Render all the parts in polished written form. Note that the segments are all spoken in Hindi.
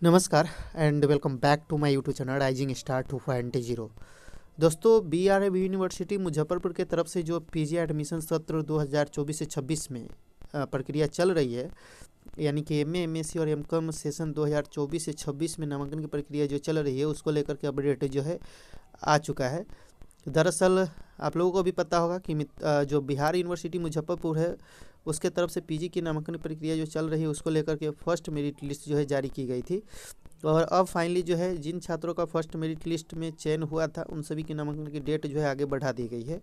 नमस्कार and welcome back to my YouTube channel rising star 2.0। दोस्तों BRAB यूनिवर्सिटी मुजफ्फरपुर के तरफ से जो पीजी एडमिशन सत्र 2024 से 26 में प्रक्रिया चल रही है, यानी कि एमए एमएससी और एमकॉम सेशन 2024 से 26 में नामांकन की प्रक्रिया जो चल रही है उसको लेकर के अपडेट जो है आ चुका है। दरअसल आप लोगों को भी पता होगा कि जो बिहार यूनिवर्सिटी मुजफ्फरपुर है उसके तरफ से पीजी की नामांकन प्रक्रिया जो चल रही है उसको लेकर के फर्स्ट मेरिट लिस्ट जो है जारी की गई थी। और अब फाइनली जो है जिन छात्रों का फर्स्ट मेरिट लिस्ट में चयन हुआ था उन सभी की नामांकन की डेट जो है आगे बढ़ा दी गई है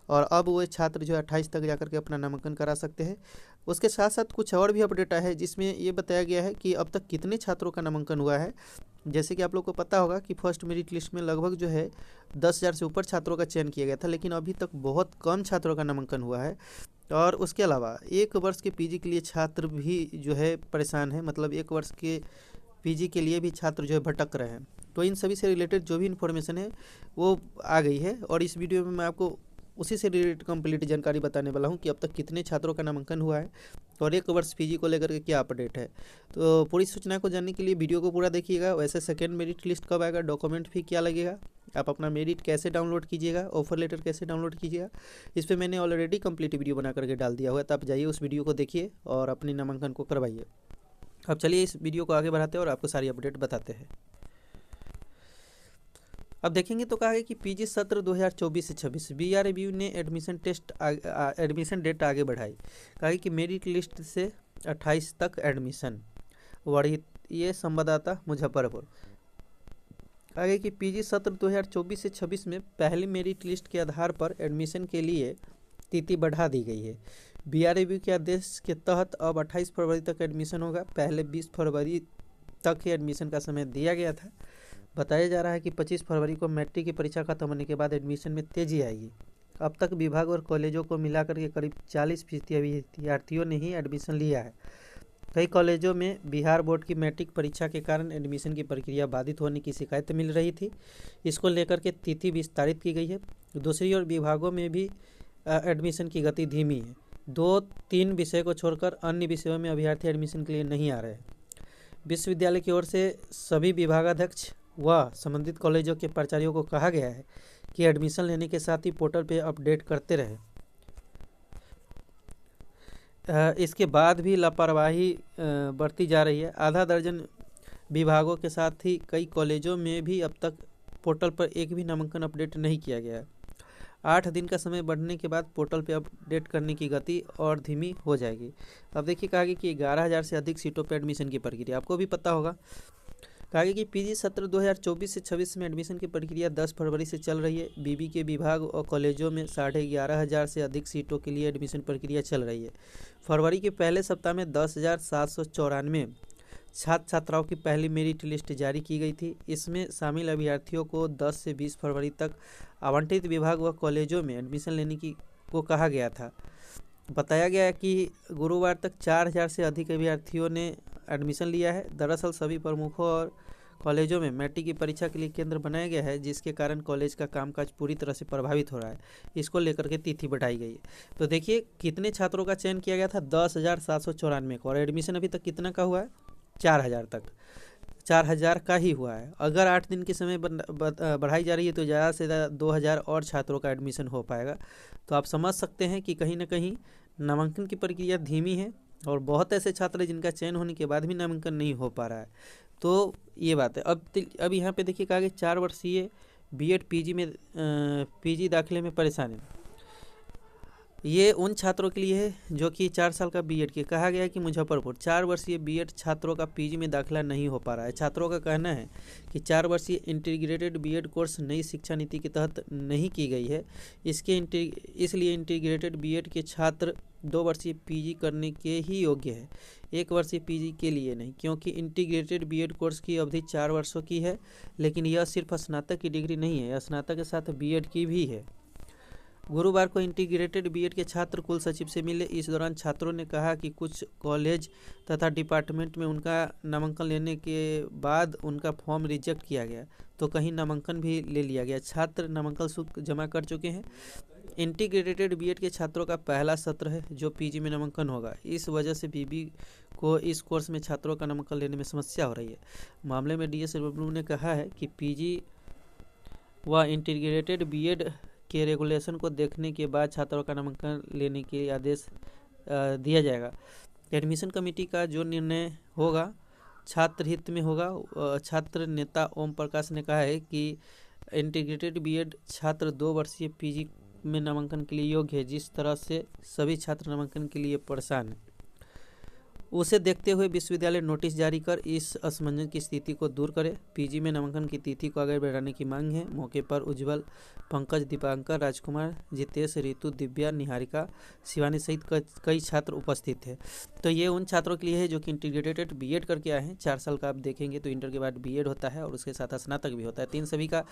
और अब वो छात्र जो है 28 तक जाकर के अपना नामांकन करा सकते हैं। उसके साथ साथ कुछ और भी अपडेट आया है जिसमें ये बताया गया है कि अब तक कितने छात्रों का नामांकन हुआ है। जैसे कि आप लोग को पता होगा कि फर्स्ट मेरिट लिस्ट में लगभग जो है 10,000 से ऊपर छात्रों का चयन किया गया था, लेकिन अभी तक बहुत कम छात्रों का नामांकन हुआ है। और उसके अलावा 1 वर्ष के पीजी के लिए छात्र भी जो है परेशान है, मतलब 1 वर्ष के पीजी के लिए भी छात्र जो है भटक रहे हैं। तो इन सभी से रिलेटेड जो भी इन्फॉर्मेशन है वो आ गई है और इस वीडियो में मैं आपको उसी से रिलेटेड कंप्लीट जानकारी बताने वाला हूं कि अब तक कितने छात्रों का नामांकन हुआ है और 1 वर्ष पीजी को लेकर के क्या अपडेट है। तो पूरी सूचना को जानने के लिए वीडियो को पूरा देखिएगा। वैसे सेकेंड मेरिट लिस्ट कब आएगा, डॉक्यूमेंट फी क्या लगेगा, आप अपना मेरिट कैसे डाउनलोड कीजिएगा, ऑफर लेटर कैसे डाउनलोड कीजिएगा, इस पर मैंने ऑलरेडी कंप्लीट वीडियो बना करके डाल दिया हुआ है। तो आप जाइए उस वीडियो को देखिए और अपने नामांकन को करवाइए। अब चलिए इस वीडियो को आगे बढ़ाते हैं और आपको सारी अपडेट बताते हैं। अब देखेंगे तो कहा है कि पीजी सत्र 2024 से 26 BRAB ने एडमिशन डेट आगे बढ़ाई। कहा है कि मेरिट लिस्ट से 28 तक एडमिशन बढ़ी। ये संवाददाता मुजफ्फरपुर। कहा है कि पीजी सत्र 2024 से 26 में पहली मेरिट लिस्ट के आधार पर एडमिशन के लिए तिथि बढ़ा दी गई है। BRAB के आदेश के तहत अब 28 फरवरी तक एडमिशन होगा। पहले 20 फरवरी तक ही एडमिशन का समय दिया गया था। बताया जा रहा है कि 25 फरवरी को मैट्रिक की परीक्षा खत्म होने के बाद एडमिशन में तेजी आएगी। अब तक विभाग और कॉलेजों को मिलाकर के करीब 40% विद्यार्थियों ने ही एडमिशन लिया है। कई कॉलेजों में बिहार बोर्ड की मैट्रिक परीक्षा के कारण एडमिशन की प्रक्रिया बाधित होने की शिकायत मिल रही थी। इसको लेकर के तिथि विस्तारित की गई है। दूसरी ओर विभागों में भी एडमिशन की गति धीमी है। 2-3 विषय को छोड़कर अन्य विषयों में अभ्यर्थी एडमिशन के लिए नहीं आ रहे। विश्वविद्यालय की ओर से सभी विभागाध्यक्ष व संबंधित कॉलेजों के प्राचार्यों को कहा गया है कि एडमिशन लेने के साथ ही पोर्टल पे अपडेट करते रहें। इसके बाद भी लापरवाही बढ़ती जा रही है। आधा दर्जन विभागों के साथ ही कई कॉलेजों में भी अब तक पोर्टल पर एक भी नामांकन अपडेट नहीं किया गया है। 8 दिन का समय बढ़ने के बाद पोर्टल पे अपडेट करने की गति और धीमी हो जाएगी। अब देखिए कहा गया कि 11,000 से अधिक सीटों पर एडमिशन की प्रक्रिया, आपको भी पता होगा। कहा गया कि पीजी सत्र 2024 से 26 में एडमिशन की प्रक्रिया 10 फरवरी से चल रही है। बीबी के विभाग और कॉलेजों में 11,500 से अधिक सीटों के लिए एडमिशन प्रक्रिया चल रही है। फरवरी के पहले सप्ताह में 10,794 छात्र छात्राओं की पहली मेरिट लिस्ट जारी की गई थी। इसमें शामिल अभ्यर्थियों को 10 से 20 फरवरी तक आवंटित विभाग व कॉलेजों में एडमिशन लेने को कहा गया था। बताया गया कि गुरुवार तक 4,000 से अधिक अभ्यर्थियों ने एडमिशन लिया है। दरअसल सभी प्रमुखों और कॉलेजों में मैट्रिक की परीक्षा के लिए केंद्र बनाया गया है, जिसके कारण कॉलेज का कामकाज पूरी तरह से प्रभावित हो रहा है। इसको लेकर के तिथि बढ़ाई गई है। तो देखिए कितने छात्रों का चयन किया गया था, 10,794 का, और एडमिशन अभी तक कितना का हुआ है, 4,000 तक, 4,000 का ही हुआ है। अगर 8 दिन के समय बढ़ाई जा रही है तो ज़्यादा से ज़्यादा 2,000 और छात्रों का एडमिशन हो पाएगा। तो आप समझ सकते हैं कि कहीं ना कहीं नामांकन की प्रक्रिया धीमी है और बहुत ऐसे छात्र हैं जिनका चयन होने के बाद भी नामांकन नहीं हो पा रहा है। तो ये बात है। अब यहाँ पे देखिए कहा कि 4 वर्षीय बीएड पीजी दाखिले में परेशानी। ये उन छात्रों के लिए है जो कि 4 साल का बीएड के। कहा गया है कि मुजफ्फरपुर 4 वर्षीय बीएड छात्रों का पीजी में दाखिला नहीं हो पा रहा है। छात्रों का कहना है कि 4 वर्षीय इंटीग्रेटेड बीएड कोर्स नई शिक्षा नीति के तहत नहीं की गई है। इसलिए इंटीग्रेटेड बीएड के छात्र 2 वर्षीय पीजी करने के ही योग्य है, 1 वर्षीय पीजी के लिए नहीं, क्योंकि इंटीग्रेटेड बीएड कोर्स की अवधि 4 वर्षों की है। लेकिन यह सिर्फ स्नातक की डिग्री नहीं है, स्नातक के साथ बीएड की भी है। गुरुवार को इंटीग्रेटेड बीएड के छात्र कुल सचिव से मिले। इस दौरान छात्रों ने कहा कि कुछ कॉलेज तथा डिपार्टमेंट में उनका नामांकन लेने के बाद उनका फॉर्म रिजेक्ट किया गया, तो कहीं नामांकन भी ले लिया गया। छात्र नामांकन शुल्क जमा कर चुके हैं इंटीग्रेटेड बीएड के छात्रों का पहला सत्र है जो पीजी में नामांकन होगा। इस वजह से बीबी को इस कोर्स में छात्रों का नामांकन लेने में समस्या हो रही है। मामले में डीएस सेल्वम ने कहा है कि पीजी व इंटीग्रेटेड बीएड के रेगुलेशन को देखने के बाद छात्रों का नामांकन लेने के आदेश दिया जाएगा। एडमिशन कमेटी का जो निर्णय होगा छात्र हित में होगा। छात्र नेता ओम प्रकाश ने कहा है कि इंटीग्रेटेड बीएड छात्र 2 वर्षीय पीजी में नामांकन के लिए योग्य है। जिस तरह से सभी छात्र नामांकन के लिए परेशान हैं, उसे देखते हुए विश्वविद्यालय नोटिस जारी कर इस असमंजस की स्थिति को दूर करे। पीजी में नामांकन की तिथि को आगे बढ़ाने की मांग है। मौके पर उज्जवल, पंकज, दीपांकर, राजकुमार, जितेश, रितु, दिव्या, निहारिका, शिवानी सहित कई छात्र उपस्थित थे। तो ये उन छात्रों के लिए है जो कि इंटीग्रेटेड बीएड करके आए हैं। 4 साल का आप देखेंगे तो इंटर के बाद बीएड होता है और उसके साथ स्नातक भी होता है। 3 सभी का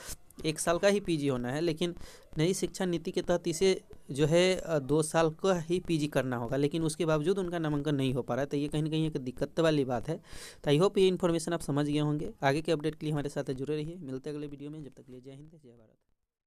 1 साल का ही पीजी होना है, लेकिन नई शिक्षा नीति के तहत इसे जो है 2 साल का ही पीजी करना होगा, लेकिन उसके बावजूद उनका नामांकन नहीं हो पा रहा है। तो ये कहीं ना कहीं एक दिक्कत वाली बात है। तो आई होप ये इन्फॉर्मेशन आप समझ गए होंगे। आगे के अपडेट के लिए हमारे साथ जुड़े रहिए। मिलते हैं अगले वीडियो में। जब तक के लिए जय हिंद, जय भारत।